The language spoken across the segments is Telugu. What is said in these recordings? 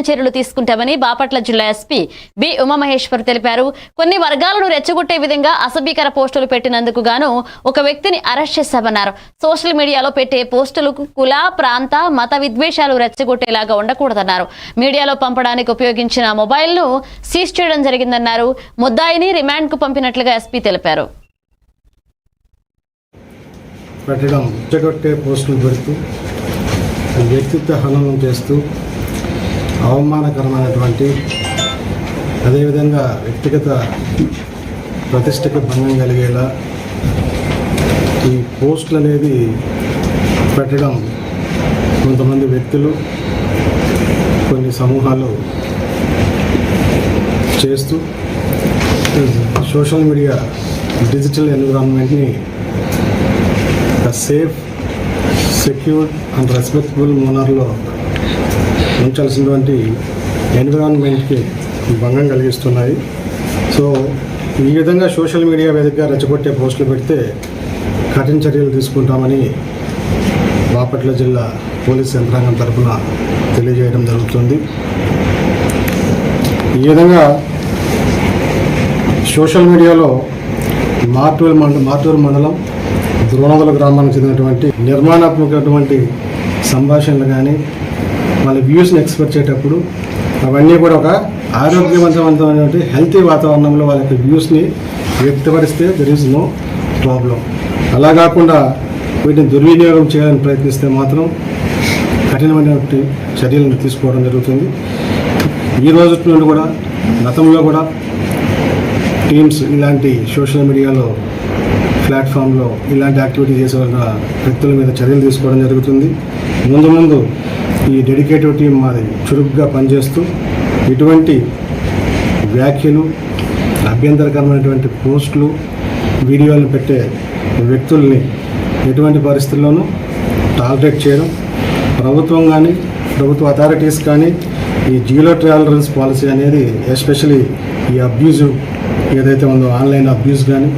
చర్యలు తీసుకుంటామని బాపట్ల జిల్లా ఎస్పీ బి ఉమామహేశ్వర్ తెలిపారు. కొన్ని వర్గాలను రెచ్చగొట్టే విధంగా అసభ్యకర పోస్టులు పెట్టినందుకు గాను ఒక వ్యక్తిని అరెస్ట్ చేశామన్నారు. సోషల్ మీడియాలో పెట్టే పోస్టులకు కుల, ప్రాంత, మత విద్వేషాలు రెచ్చగొట్టేలాగా ఉండకూడదన్నారు. మీడియాలో పంపడానికి ఉపయోగించిన మొబైల్ను సీజ్ చేయడం జరిగిందన్నారు. ముద్దాయిని రిమాండ్కు పంపినట్లుగా ఎస్పీ తెలిపారు. వ్యక్తిత్వ హననం చేస్తూ అవమానకరమైనటువంటి, అదేవిధంగా వ్యక్తిగత ప్రతిష్టకి భంగం కలిగేలా ఈ పోస్టులు అనేది పెట్టడం కొంతమంది వ్యక్తులు, కొన్ని సమూహాలు చేస్తూ సోషల్ మీడియా డిజిటల్ ఎన్విరాన్మెంట్ని సేఫ్, సెక్యూర్ అండ్ రెస్పెక్టబుల్ మోనర్లో ఉంచాల్సినటువంటి ఎన్విరాన్మెంట్కి భంగం కలిగిస్తున్నాయి. సో ఈ విధంగా సోషల్ మీడియా వేదికగా రెచ్చగొట్టే పోస్టులు పెడితే కఠిన చర్యలు తీసుకుంటామని బాపట్ల జిల్లా పోలీస్ యంత్రాంగం తరఫున తెలియజేయడం జరుగుతుంది. ఈ విధంగా సోషల్ మీడియాలో మార్టూరు మండలం ద్రోణదల గ్రామానికి చెందినటువంటి నిర్మాణాత్మకమైనటువంటి సంభాషణలు కానీ వాళ్ళ వ్యూస్ని ఎక్స్ప్రెస్ చేసేటప్పుడు అవన్నీ కూడా ఒక ఆరోగ్యవంతమైనటువంటి హెల్తీ వాతావరణంలో వాళ్ళ యొక్క వ్యూస్ని వ్యక్తపరిస్తే దెర్ ఈజ్ నో ప్రాబ్లం. అలా కాకుండా వీటిని దుర్వినియోగం చేయాలని ప్రయత్నిస్తే మాత్రం కఠినమైనటువంటి చర్యలను తీసుకోవడం జరుగుతుంది. ఈ రోజు నుండి కూడా, గతంలో కూడా టీమ్స్ ఇలాంటి సోషల్ మీడియాలో ప్లాట్ఫామ్లో ఇలాంటి యాక్టివిటీ చేసే వ్యక్తుల మీద చర్యలు తీసుకోవడం జరుగుతుంది. ముందు ఈ డెడికేటివ్ టీం మాది చురుగ్గా పనిచేస్తూ ఇటువంటి వ్యాఖ్యలు, అభ్యంతరకరమైనటువంటి పోస్టులు, వీడియోలను పెట్టే వ్యక్తుల్ని ఎటువంటి పరిస్థితుల్లోనూ టాలరేట్ చేయడం, ప్రభుత్వం కానీ ప్రభుత్వ అథారిటీస్ కానీ ఈ జీరో టాలరెన్స్ పాలసీ అనేది ఎస్పెషలీ ఈ అబ్యూజ్ ఏదైతే ఉందో, ఆన్లైన్ అబ్యూస్ కానీ,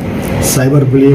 సైబర్ బులింగ్